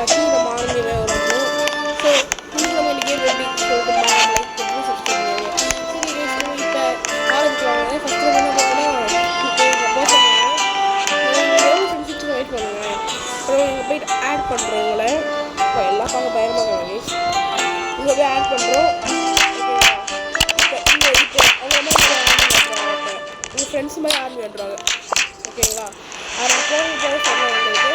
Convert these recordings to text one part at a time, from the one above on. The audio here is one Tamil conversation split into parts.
உருவாக்கி நம்ம ஆர்மியை உருவாக்கணும். ஸோ இன்னைக்கு நம்ம இந்த கேம் எப்படி சொல்லிட்டு லைக் பண்ணி சப்ஸ்கிரைப் பண்ணுவாங்க. சரி கைஸ், நம்ம இப்போ ஆரம்பிக்கலாங்க. ஃபஸ்ட்டு நம்ம என்ன பண்ணோம்னா இப்போ இங்கே போஸ்ட் எவ்வளோ ஃப்ரெண்ட்ஷிப்ஸ் வெயிட் பண்ணுவேன். அப்புறம் இங்கே போயிட்டு ஆட் பண்ணுறோம். இவங்களை இப்போ எல்லாம் பார்க்க பயமாக இருக்காங்க கைஸ். இங்கே போய் ஆட் பண்ணுறோம். ஓகேங்களா? இப்போ அவங்க மாதிரி ஆர்மி உங்கள் ஃப்ரெண்ட்ஸ் மாதிரி ஆர்மி பண்ணுறாங்க. ஓகேங்களா? அதை போக போக சொன்னேன் உங்களுக்கு.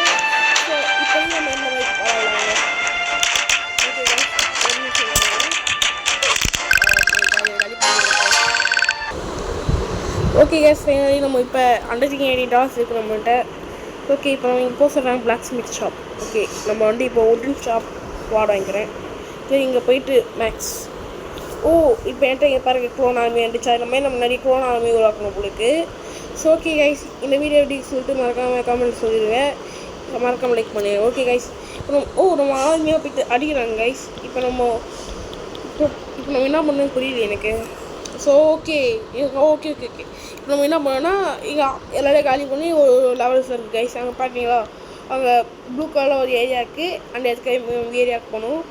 ஸோ இப்போ நம்ம என்ன மாதிரி பரவாயில்ல. ஓகே கேஸ், ஃபைனலி நம்ம இப்போ $180 இருக்குது நம்மகிட்ட. ஓகே, இப்போ நம்ம இங்கே போக சொல்கிறாங்க பிளாக் ஸ்மித் ஷாப். ஓகே, நம்ம வந்து இப்போ உட்டன் ஷாப் வாட வாங்கிக்கிறேன். சரி, இங்கே போயிட்டு மேக்ஸ். ஓ, இப்போ என்கிட்ட இங்கே பாருங்கள் க்ளோன் ஆர்மி வந்துச்சு. அது மாதிரி நம்ம நிறைய க்ளோன் ஆர்மி உருவாக்கணும் உங்களுக்கு. ஸோ ஓகே கைஸ், இந்த வீடியோ எப்படி சொல்லிட்டு மறக்காமல் கமெண்ட் சொல்லிடுவேன். மறக்காமல் லைக் பண்ணிடுவேன். ஓகே கைஸ், இப்போ நம்ம ஆர்மியாக போய்ட்டு அடிக்கிறாங்க கைஸ். இப்போ நம்ம என்ன பண்ணணும்னு புரியுது எனக்கு. So okay okay okay okay இப்போ நம்ம என்ன பண்ணோன்னா இங்கே எல்லாரையும் காலி பண்ணி ஒரு லெவல்ஸில் இருக்குது கைஸ். அங்கே பார்த்தீங்களா, அங்கே ப்ளூ கலரில் ஒரு ஏரியா இருக்குது. அந்த இடத்துக்கு ஏரியாவுக்கு போகணும்.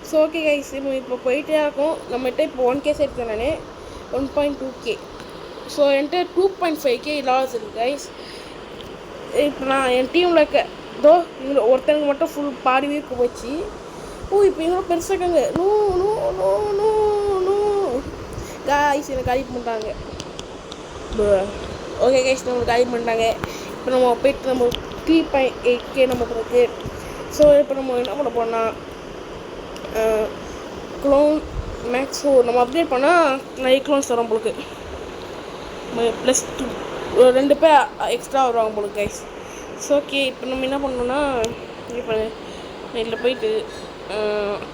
ஸோ ஓகே கைஸ், இப்போ போயிட்டே இருக்கோம். நம்மகிட்ட இப்போ 1K சேர்த்தேன் நான், 1.2K. ஸோ என்கிட்ட 2.5K லாஸ் இருக்குது கைஸ். இப்போ நான் என் டீமில் இருக்க இவங்க ஒருத்தனுக்கு மட்டும் ஃபுல் பாடி வீக்கு போச்சு. இப்போ இவங்களும் பெருசாக இருக்காங்க. No no no no no guys, எனக்கு காலி பண்ணிட்டாங்க. ஓகே கைஸ், நம்மளுக்கு காலி பண்ணிட்டாங்க. இப்போ நம்ம போய்ட்டு நம்ம 3.8K நம்ம இருக்குது. ஸோ இப்போ நம்ம என்ன பண்ண போனால் க்ளோன் மேக்ஸ். ஸோ நம்ம அப்டேட் பண்ணால் நிறைய க்ளோன்ஸ் வரும் உங்களுக்கு. +2 2 பேர் எக்ஸ்ட்ரா வருவாங்க உங்களுக்கு கைஸ். ஸோ ஓகே, இப்போ நம்ம என்ன பண்ணோன்னா இப்போ இதில் போயிட்டு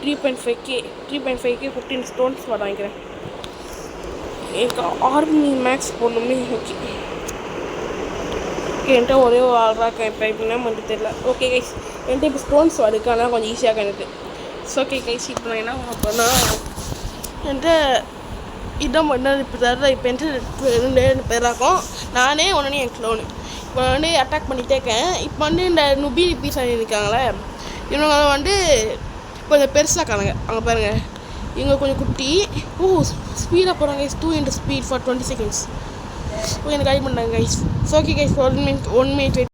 3.5K 15 ஸ்டோன்ஸ் வர வாங்கிக்கிறேன். எனக்கு ஆர்மி மேக்ஸ் போடணுமே. ஓகே என்கிட்ட ஒரே ஒரு ஆள்ராக இப்போ எப்படின்னா மட்டும் தெரியல. ஓகே கைஸ், என்கிட்ட இப்போ ஸ்டோன்ஸ் வருது, ஆனால் கொஞ்சம் ஈஸியாக எனக்கு. ஸோ ஓகே கைஸ், இப்போ நான் என்ன பண்ண என்கிட்ட இதான் பண்ணது இப்போ தர. இப்போ என்கிட்ட 2 பேராக்கும். நானே உடனே என் க்ளோனு இப்போ வந்து அட்டாக் பண்ணிகிட்டே இருக்கேன். இப்போ வந்து இந்த நுபி பீஸ் இருக்காங்களே, இவங்க வந்து கொஞ்சம் பெருசாக இருக்காங்க. அங்கே பாருங்கள், இவங்க கொஞ்சம் குட்டி. ஸ்பீடாக போகிறாங்க guys. 2 into speed for 20 seconds. எனக்கு காலி பண்ணாங்க guys. So okay guys, 1 minute wait.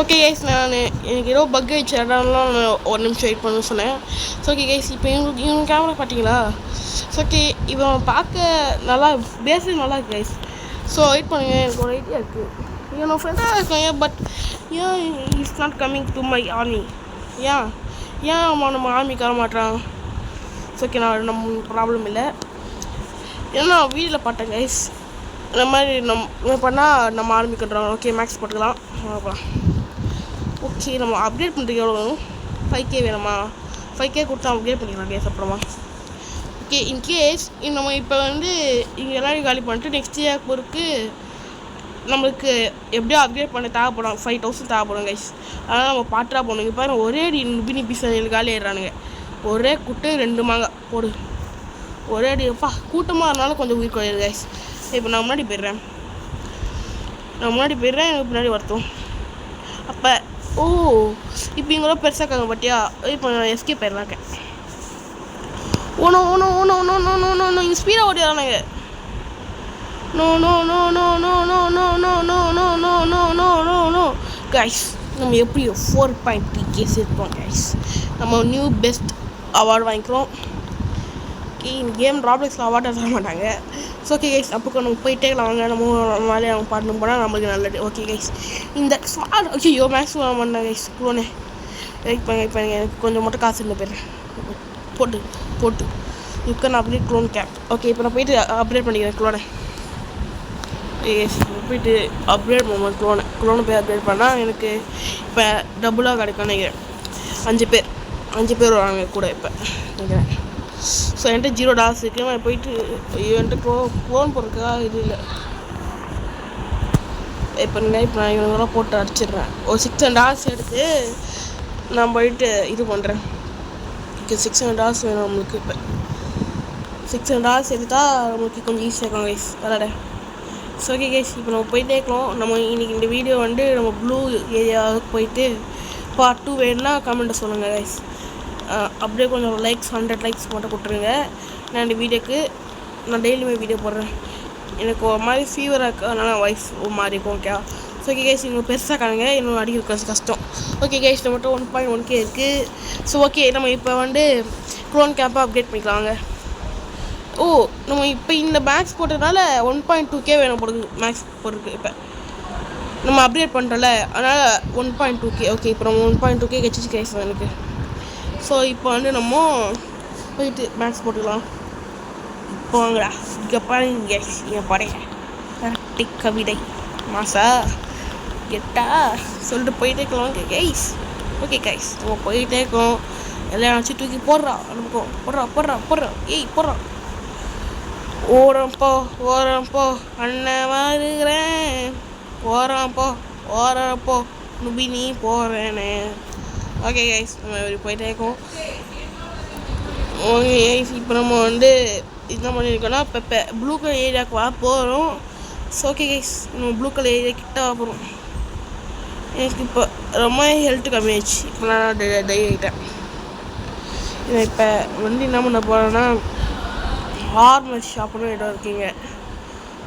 Okay guys, நான் எனக்கு ஏதோ பக் ஆகிடுச்சு. இடம்லாம் 1 நிமிஷம் வெயிட் பண்ணணும்னு சொன்னேன். ஸோ ஓகே கைஸ், இப்போ இவங்க கேமரா பார்த்தீங்களா? ஸோ ஓகே, இவன் பார்க்க நல்லா பேஸு நல்லா இருக்கு கைஸ். ஸோ வெயிட் பண்ணுங்க, எனக்கு ஒரு ஐடியா இருக்குது. என்னோட ஃப்ரெண்டாக இருக்காங்க, பட் ஏன் is not coming to my army? ஏன் அவன் நம்ம ஆர்மிக்கு வர மாட்டான்? ஸோ ஓகே, நம்ம ப்ராப்ளம் இல்லை. ஏன்னா வீடியோவில் பார்த்தேன் கைஸ், இந்த மாதிரி நம்ம பண்ணால் நம்ம ஆரம்பிக்கின்றோம். ஓகே, மேக்ஸ் போட்டுக்கலாம். ஓகே, நம்ம அப்டேட் பண்ணுறதுக்கு எவ்வளோ வேணும்? 5K வேணுமா? 5K கொடுத்தா அப்டேட் பண்ணிக்கலாம் கேஸ். அப்புறமா ஓகே, இன்கேஸ் நம்ம இப்போ வந்து இங்கே எல்லாரையும் காலி பண்ணிட்டு நெக்ஸ்ட் இயர் பொறுக்கு நம்மளுக்கு எப்படியோ அப்டேட் பண்ண தேவைப்படும். 5000 தேவைப்படும் கைஸ். அதனால் நம்ம பாட்டாக போகணும். இப்போ பாருங்கள், ஒரே நுபினி பீஸ் காலி ஆயிடுறானுங்க. ஒரே குட்டு 2 மாங்காய் போடு. ஒரே அடிப்பா கூட்டமாக இருந்தாலும் கொஞ்சம் உயிர் குறையுது கைஸ். இப்போ நான் முன்னாடி போயிடுறேன். எனக்கு பின்னாடி வருத்தம். அப்போ இப்போ இங்கே பெருசாக இருக்காங்க பட்டியா. இப்போ நான் எஸ்கே போயிடலாம் இருக்கேன். இங்கே ஸ்பீடாக ஓடிடுறானுங்க. நோ கைஸ், நம்ம எப்படியோ 4.3K சேர்ப்போம் கைஸ். நம்ம நியூ பெஸ்ட் அவார்டு வாங்கிக்கிறோம். கேம் ராப்ளெக்ஸில் அவார்டு தர மாட்டாங்க. ஸோ ஓகே கைஸ், அப்போ நம்ம போயிட்டே வாங்க. நம்ம வேலையை அவங்க பாட்டு போனால் நம்மளுக்கு நல்லது. ஓகே கைஸ், இந்த ஓகே மேக்ஸிமம் பண்ணேன் கைஸ். க்ளோனே வெயிட் பண்ணுங்க, எனக்கு கொஞ்சம் மட்டும் காசு இல்லை போயிடுறேன். போட்டு you can update clone cap. Okay, இப்போ நான் போயிட்டு அப்டேட் பண்ணிக்கிறேன் க்ளோனை. போயிட்டு அப்டேட் பண்ணுவேன் க்ளோனை போய் அப்டேட் பண்ணால் எனக்கு இப்போ டபுளாக கிடைக்கும்னு நினைக்கிறேன். 5 பேர் வராங்க கூட இப்போ நினைக்கிறேன். ஸோ என்கிட்ட $0 இருக்குது. நான் போயிட்டு என்கிட்ட க்ளோன் போடுறதுக்கா இது இல்லை. இப்போ நான் இவங்கெல்லாம் போட்டு அடிச்சிடுறேன். ஒரு $600 எடுத்து நான் போயிட்டு இது பண்ணுறேன். ஓகே, $600 வேணும் நம்மளுக்கு. இப்போ $600 எடுத்தால் நம்மளுக்கு கொஞ்சம் ஈஸியாக இருக்கும் கைஸ் விளாட. ஸோ ஓகே கைஸ், இப்போ நம்ம போயிட்டே இருக்கலாம். நம்ம இன்றைக்கி இந்த வீடியோ வந்து நம்ம ப்ளூ ஏரியாவுக்கு போயிட்டு பார்ட் 2 வேணுன்னா கமெண்ட்டை சொல்லுங்கள் கைஸ். அப்படியே கொஞ்சம் லைக்ஸ் 100 லைக்ஸ் மட்டும் கொடுத்துருங்க. நான் இந்த வீடியோக்கு நான் டெய்லியுமே வீடியோ போடுறேன். எனக்கு ஒரு மாதிரி ஃபீவராக இருக்குது, அதனால் வாய்ஸ் ஒரு மாதிரி இருக்கும். ஓகே ஸோ ஓகே கைஸ், நீங்கள் பெருசாக காணுங்க, இன்னும் அடிக்கிறது கஷ்டம். ஓகே கைஸ், நம்ம மட்டும் 1.1K இருக்குது. ஸோ ஓகே, நம்ம இப்போ வந்து க்ளோன் கேம்பை அப்டேட் பண்ணிக்கலாங்க. ஓ, நம்ம இப்போ இந்த மேக்ஸ் போட்டதுனால 1.2K வேணும் போடுது. மேக்ஸ் போட்டுருக்கு இப்போ நம்ம அப்டேட் பண்ணுறோம்ல, அதனால் 1.2K. ஓகே, இப்போ நம்ம 1.2K கட்சிச்சு கைஸ் எனக்கு. ஸோ இப்போ வந்து நம்ம போயிட்டு மேக்ஸ் போட்டுக்கலாம். இப்போ வாங்கடா, இங்கே பாருங்க கைஸ், இங்கே பாருங்க கவிதை மாசா கெட்டா சொல்லிட்டு போயிட்டே இருக்கலாம் கைஸ். ஓகே கைஸ், நம்ம போயிட்டே இருக்கோம். எல்லாம் வச்சு தூக்கி போடுறான், அனுப்புவோம். போடுறான் ஏய் போடுறான். ஓரம் போ அண்ணன் வருகிறேன். ஓரம் போ நுபி நீ போகிறேன்னு. ஓகே கைஸ், நம்ம இப்படி போயிட்டே இருக்கோம். ஓகே கைஸ், இப்போ நம்ம வந்து இதுதான் பண்ணியிருக்கோன்னா இப்போ ப்ளூ கலர் ஏரியாவுக்கு வர போகிறோம். ஸோ ஓகே கைஸ், நம்ம ப்ளூ கலர் ஏரியா கிட்ட போகிறோம். எனக்கு இப்போ ரொம்ப ஹெல்த்து கம்மியாச்சு. இப்போ நான் டை ஆகிட்டேன். இப்போ வந்து என்ன பண்ண போகிறேன்னா ஆர்மர் ஷாப்னு இடம் இருக்குங்க,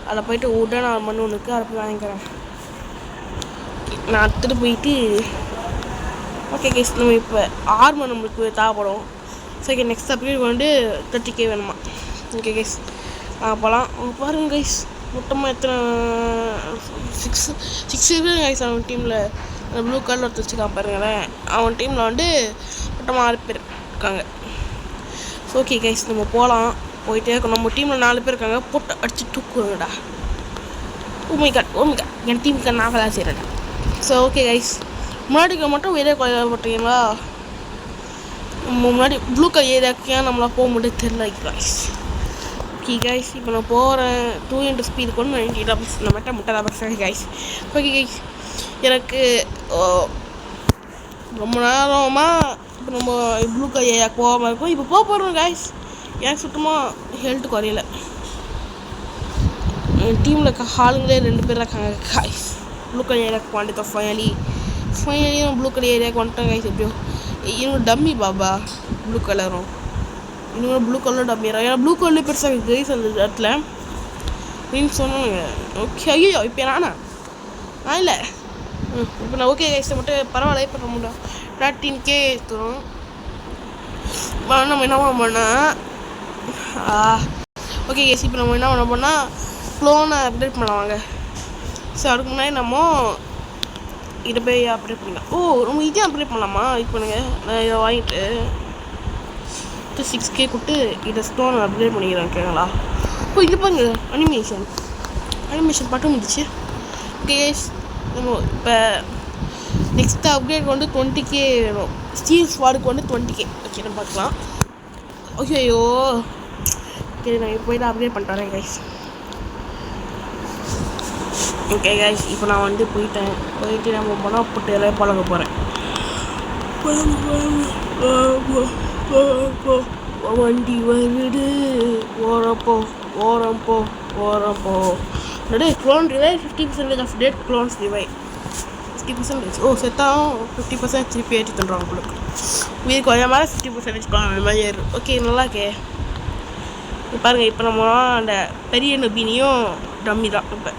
அதில் போய்ட்டு உடன் ஆர்மர்னு ஒன்று இருக்குது, அதை போய் வாங்கிக்கிறேன். நான் எடுத்துகிட்டு போயிட்டு ஓகே கைஸ், நம்ம இப்போ ஆர்மர் நம்மளுக்கு தேவைப்படும். ஸோ ஓகே, நெக்ஸ்ட் அப்டேட் வந்து 30K வேணுமா. ஓகே கைஸ், போகலாம். பாருங்க கைஸ், மொத்தமாக எத்தனை 6 இருக்குது கைஸ். அவன் டீமில் ப்ளூ கலரில் ஒருத்தர் வச்சுக்கான் பாருங்களேன். அவன் டீமில் வந்து மொத்தமாக 6 பேர் இருக்காங்க. ஸோ ஓகே கைஸ், நம்ம போகலாம். போயிட்டே இருக்கோம். நம்ம டீமில் 4 பேர் இருக்காங்க, போட்டு அடித்து தூக்குவாங்கடா. ஓமிகா என் டீமுக்கு நான் வேலை செய்கிறேன். ஸோ ஓகே கைஸ், முன்னாடிக்கு மட்டும் ஏரியா போட்டீங்களா? முன்னாடி ப்ளூ கலர் ஏரியாவுக்கு ஏன் நம்மளால் போக முடியாது தெரியல கைஸ். ஓகே கைஸ், இப்போ நான் போகிறேன். 2x ஸ்பீடு கொண்டு 90 டாபர்ஸ் நம்ம முட்டை டாபர்ஸ் கைஸ். ஓகே கைஸ், எனக்கு ரொம்ப நேரமாக இப்போ நம்ம ப்ளூ கலர் ஏரியாவுக்கு போகாமல் இருக்கும். இப்போ போகிறோம் கைஸ். எனக்கு சுத்தமாக ஹெல்த்து குறையல. என் டீமில் ஆளுங்களே 2 பேர் இருக்காங்க கைஸ். ப்ளூ கலர் ஏரியாவுக்கு வந்துட்டோம். ஃபைனலி ப்ளூ கலர் ஏரியாவுக்கு வந்துட்டோம் கைஸ். எப்படியோ இன்னும் டம்மி பாபா ப்ளூ கலரும் இன்னும் ப்ளூ கலர் டம்மி. ஏன்னா ப்ளூ கலர்லேயே பெருசாக இருக்குது கைஸ் அந்த இடத்துல அப்படின்னு சொன்னாங்க. ஓகே, ஐயோ இப்போ நானா இல்லை இப்போ நான் ஓகே கைஸ் மட்டும் பரவாயில்ல. இப்போ நம்ம 13K எடுத்துரும். நம்ம என்ன பண்ணோம்னா ஓகே கைஸ், இப்போ நம்ம என்ன பண்ண போனால் க்ளோனை அப்டேட் பண்ணுவாங்க. ஸோ அதுக்கு முன்னாடி நம்ம இதை போய் அப்டேட் பண்ணிக்கலாம். ஓ, நம்ம இதே அப்டேட் பண்ணலாமா? இது பண்ணுங்கள், நான் இதை வாங்கிட்டு 6K கொடுத்து இதை ஸ்டோன் அப்டேட் பண்ணிக்கிறேன். ஓகேங்களா? ஓ, இது பாருங்க, அனிமேஷன் மட்டும் முடிச்சு. ஓகே கைஸ், நம்ம இப்போ நெக்ஸ்ட் அப்டேட் வந்து 20K வேணும். ஸ்டீல் ஸ்வாடுக்கு வந்து 20K. ஓகே, நம்ம பார்க்கலாம். ஓகேயோ ஓகே, நான் இப்போ இதை அப்டேட் பண்ணிட்டு வரேன் கைஸ். ஓகே கைஸ், இப்போ நான் வந்து போயிட்டு நம்ம போனால் போட்டு எல்லாம் பழக போகிறேன். வண்டி வருது ஓரம் போ அப்படியே clone revive 50% of dead clones revive 50%. ஓ செத்தான் 50% திருப்பி ஏற்றி தந்துடுவாங்க உங்களுக்கு. உயிருக்கு கொஞ்சம் மாதிரி 50% க்ளோன் அந்த மாதிரி ஏறும். ஓகே, நல்லாக்கே. பாருங்கள், இப்போ நம்ம அந்த பெரிய நபினியும் டம்மி தான். இப்போ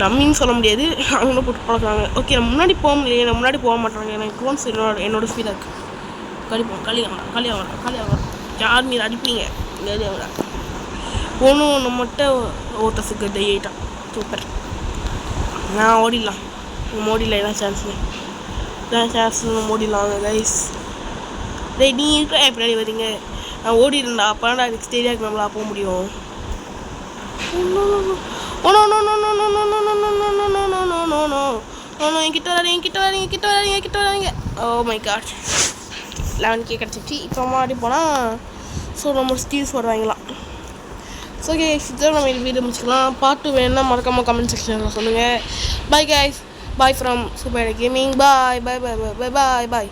டம்மின்னு சொல்ல முடியாது, அவங்களும் போட்டு பழக்கிறாங்க. ஓகே, நான் முன்னாடி போக முடியல, நான் முன்னாடி போக மாட்டாங்க. எனக்கு க்ளோன்ஸ் என்னோட ஸ்பீடாக இருக்குது. காலியாக யார் மீது அடிப்பீங்க கேலியாவா ஒன்று மட்டும் ஓட்டஸுக்கு டை ஆகிட்டான். சூப்பர், நான் ஓடிடலாம். ஓடிடல, என்ன சான்ஸ் ஓடிடலாம் கைஸ். டேய், நீ இருக்கிற பின்னாடி வரீங்க, நான் ஓடிடுண்டா. அப்போனா நெக்ஸ்ட் ஏரியாவுக்கு நம்மளால் போக முடியும். என்கிட்ட வராதீங்க. ஓ மை காட், 11K கிடச்சிச்சு. இப்போ மாடி போனால் ஸோ நம்ம ஸ்டீல்ஸ் வருவாங்களாம். ஸோ ஓகே, இதான் நம்ம வீடியோ முடிச்சுக்கலாம். பாட்டு வேணும்னா மறக்காமல் கமெண்ட் செக்ஷனில் சொல்லுங்கள். Bye guys, bye from super gaming. Bye.